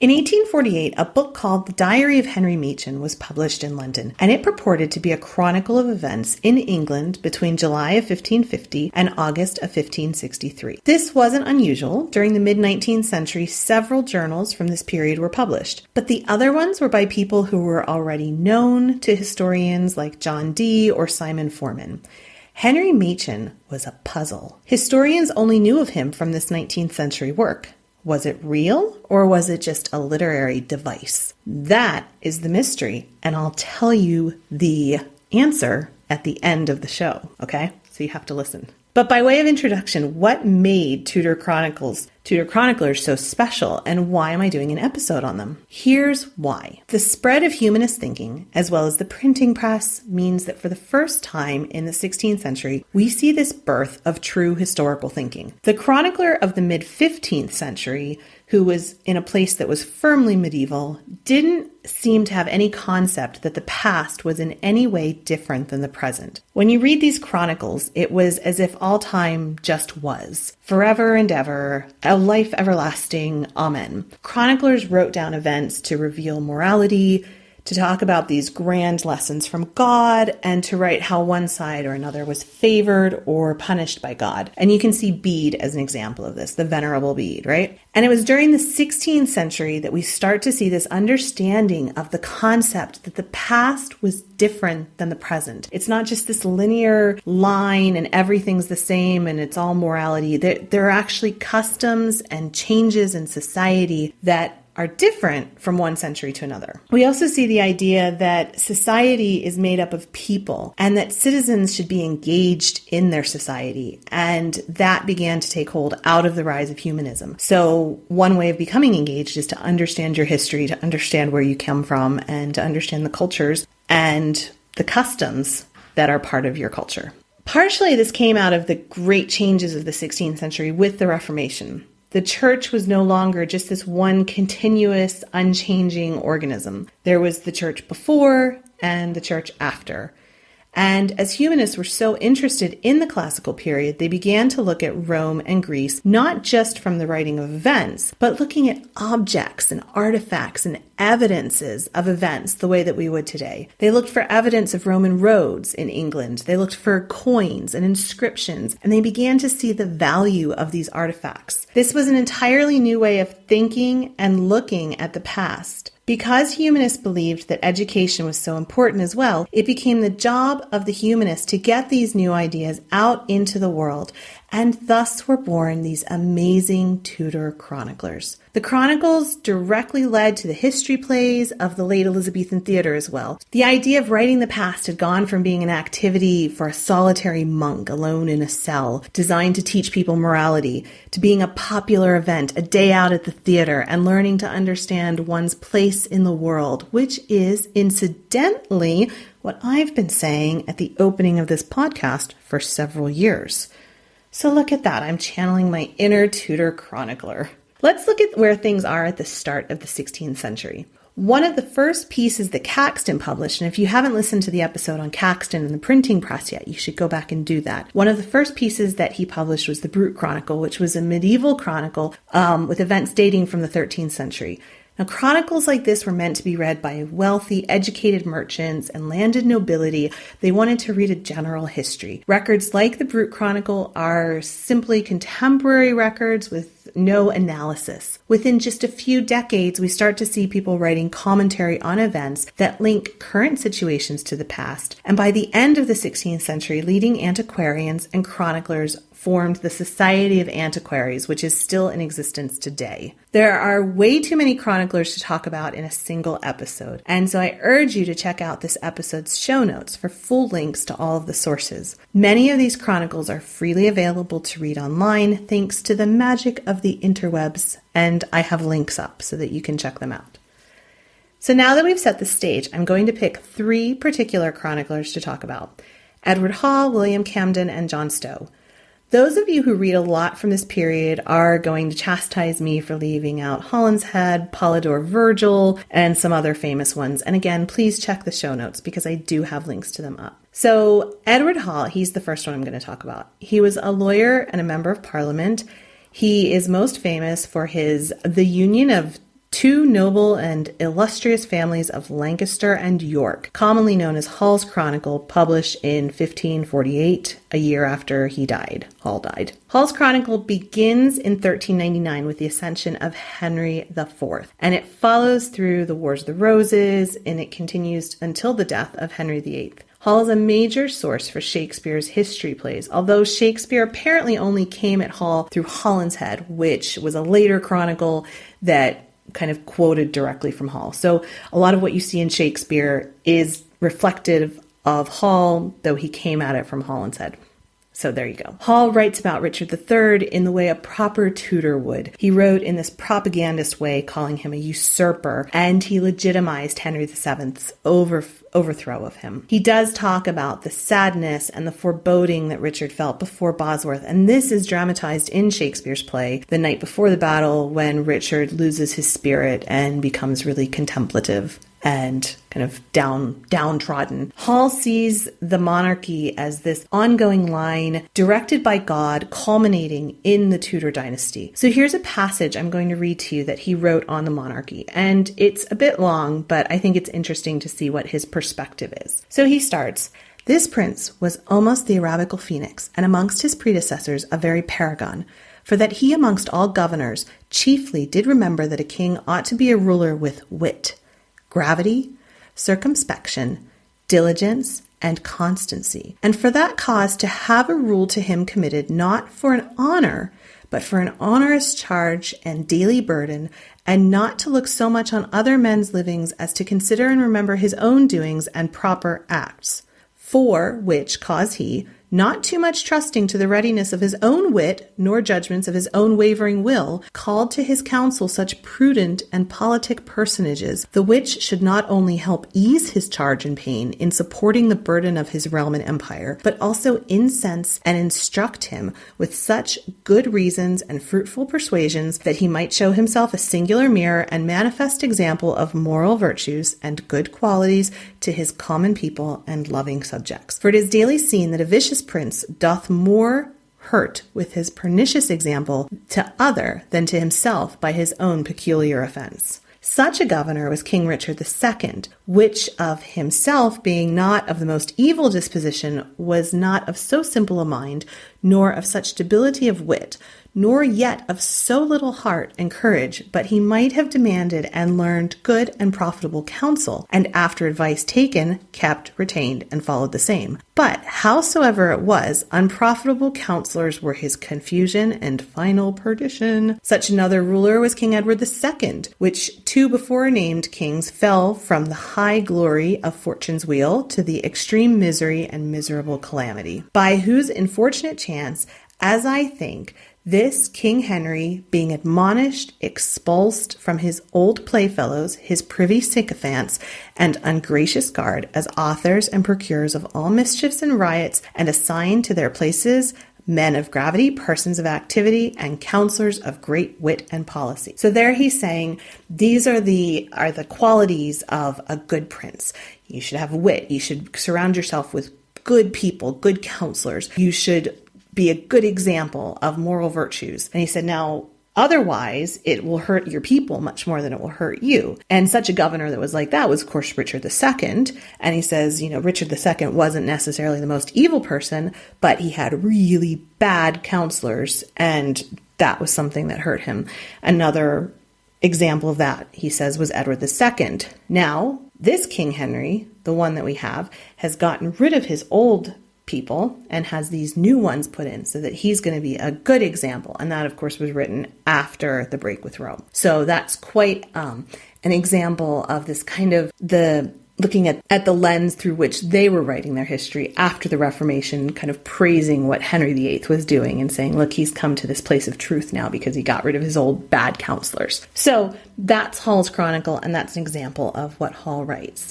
In 1848, a book called The Diary of Henry Machen was published in London, and it purported to be a chronicle of events in England between July of 1550 and August of 1563. This wasn't unusual. During the mid-19th century, several journals from this period were published, but the other ones were by people who were already known to historians like John Dee or Simon Forman. Henry Machen was a puzzle. Historians only knew of him from this 19th century work. Was it real, or was it just a literary device? That is the mystery, and I'll tell you the answer at the end of the show, okay? So you have to listen. But by way of introduction, what made Tudor Chroniclers so special, and why am I doing an episode on them? Here's why. The spread of humanist thinking, as well as the printing press, means that for the first time in the 16th century, we see this birth of true historical thinking. The chronicler of the mid-15th century, who was in a place that was firmly medieval, didn't seem to have any concept that the past was in any way different than the present. When you read these chronicles, it was as if all time just was. Forever and ever, a life everlasting, amen. Chroniclers wrote down events to reveal morality, to talk about these grand lessons from God, and to write how one side or another was favored or punished by God. And you can see Bede as an example of this, the Venerable Bede, right? And it was during the 16th century that we start to see this understanding of the concept that the past was different than the present. It's not just this linear line and everything's the same and it's all morality. There are actually customs and changes in society that are different from one century to another. We also see the idea that society is made up of people and that citizens should be engaged in their society. And that began to take hold out of the rise of humanism. So one way of becoming engaged is to understand your history, to understand where you come from, and to understand the cultures and the customs that are part of your culture. Partially, this came out of the great changes of the 16th century with the Reformation. The church was no longer just this one continuous, unchanging organism. There was the church before and the church after. And as humanists were so interested in the classical period, they began to look at Rome and Greece, not just from the writing of events, but looking at objects and artifacts and evidences of events the way that we would today. They looked for evidence of Roman roads in England. They looked for coins and inscriptions, and they began to see the value of these artifacts. This was an entirely new way of thinking and looking at the past. Because humanists believed that education was so important as well, it became the job of the humanists to get these new ideas out into the world, and thus were born these amazing Tudor chroniclers. The chronicles directly led to the history plays of the late Elizabethan theatre as well. The idea of writing the past had gone from being an activity for a solitary monk alone in a cell, designed to teach people morality, to being a popular event, a day out at the theatre, and learning to understand one's place in the world, which is, incidentally, what I've been saying at the opening of this podcast for several years. So look at that, I'm channeling my inner Tudor chronicler. Let's look at where things are at the start of the 16th century. One of the first pieces that Caxton published, and if you haven't listened to the episode on Caxton and the printing press yet, you should go back and do that. One of the first pieces that he published was the Brut Chronicle, which was a medieval chronicle with events dating from the 13th century. Now, chronicles like this were meant to be read by wealthy, educated merchants and landed nobility. They wanted to read a general history. Records like the Brut Chronicle are simply contemporary records with no analysis. Within just a few decades, we start to see people writing commentary on events that link current situations to the past. And by the end of the 16th century, leading antiquarians and chroniclers formed the Society of Antiquaries, which is still in existence today. There are way too many chroniclers to talk about in a single episode, and so I urge you to check out this episode's show notes for full links to all of the sources. Many of these chronicles are freely available to read online thanks to the magic of the interwebs, and I have links up so that you can check them out. So now that we've set the stage, I'm going to pick 3 particular chroniclers to talk about: Edward Hall, William Camden, and John Stow. Those of you who read a lot from this period are going to chastise me for leaving out Holinshead, Polydore Virgil, and some other famous ones. And again, please check the show notes because I do have links to them up. So Edward Hall, he's the first one I'm going to talk about. He was a lawyer and a member of Parliament. He is most famous for his The Union of two noble and illustrious families of Lancaster and York, commonly known as Hall's Chronicle, published in 1548, a year after Hall died. Hall's Chronicle begins in 1399 with the accession of Henry IV, and it follows through the Wars of the Roses, and it continues until the death of Henry VIII. Hall is a major source for Shakespeare's history plays, although Shakespeare apparently only came at Hall through Holinshead, which was a later chronicle that kind of quoted directly from Hall. So a lot of what you see in Shakespeare is reflective of Hall, though he came at it from Holinshead. So there you go. Hall writes about Richard III in the way a proper Tudor would. He wrote in this propagandist way, calling him a usurper, and he legitimized Henry VII's overthrow of him. He does talk about the sadness and the foreboding that Richard felt before Bosworth, and this is dramatized in Shakespeare's play, The Night Before the Battle, when Richard loses his spirit and becomes really contemplative and kind of downtrodden. Hall sees the monarchy as this ongoing line directed by God, culminating in the Tudor dynasty. So here's a passage I'm going to read to you that he wrote on the monarchy, and it's a bit long, but I think it's interesting to see what his perspective is. So he starts, "This prince was almost the Arabical phoenix, and amongst his predecessors a very paragon, for that he amongst all governors chiefly did remember that a king ought to be a ruler with wit, gravity, circumspection, diligence, and constancy, and for that cause to have a rule to him committed not for an honor, but for an onerous charge and daily burden, and not to look so much on other men's livings as to consider and remember his own doings and proper acts. For which cause he, not too much trusting to the readiness of his own wit, nor judgments of his own wavering will, called to his counsel such prudent and politic personages, the which should not only help ease his charge and pain in supporting the burden of his realm and empire, but also incense and instruct him with such good reasons and fruitful persuasions that he might show himself a singular mirror and manifest example of moral virtues and good qualities to his common people and loving subjects. For it is daily seen that a vicious prince doth more hurt with his pernicious example to other than to himself by his own peculiar offense. Such a governor was King Richard II, which of himself being not of the most evil disposition, was not of so simple a mind, nor of such debility of wit, nor yet of so little heart and courage, but he might have demanded and learned good and profitable counsel, and after advice taken, kept, retained, and followed the same. But howsoever it was, unprofitable counselors were his confusion and final perdition. Such another ruler was King Edward II, which two before named kings fell from the high glory of fortune's wheel to the extreme misery and miserable calamity, by whose unfortunate chance, as I think, this King Henry, being admonished, expulsed from his old playfellows, his privy sycophants, and ungracious guard, as authors and procurers of all mischiefs and riots, and assigned to their places men of gravity, persons of activity, and counselors of great wit and policy. So there he's saying these are the qualities of a good prince. You should have wit. You should surround yourself with good people, good counselors. You should be a good example of moral virtues. And he said, now, otherwise, it will hurt your people much more than it will hurt you. And such a governor that was like that was, of course, Richard II. And he says, Richard II wasn't necessarily the most evil person, but he had really bad counselors, and that was something that hurt him. Another example of that, he says, was Edward II. Now, this King Henry, the one that we have, has gotten rid of his old people and has these new ones put in so that he's going to be a good example. And that, of course, was written after the break with Rome. So that's quite an example of this kind of looking at the lens through which they were writing their history after the Reformation, kind of praising what Henry VIII was doing and saying, look, he's come to this place of truth now because he got rid of his old bad counselors. So that's Hall's Chronicle, and that's an example of what Hall writes.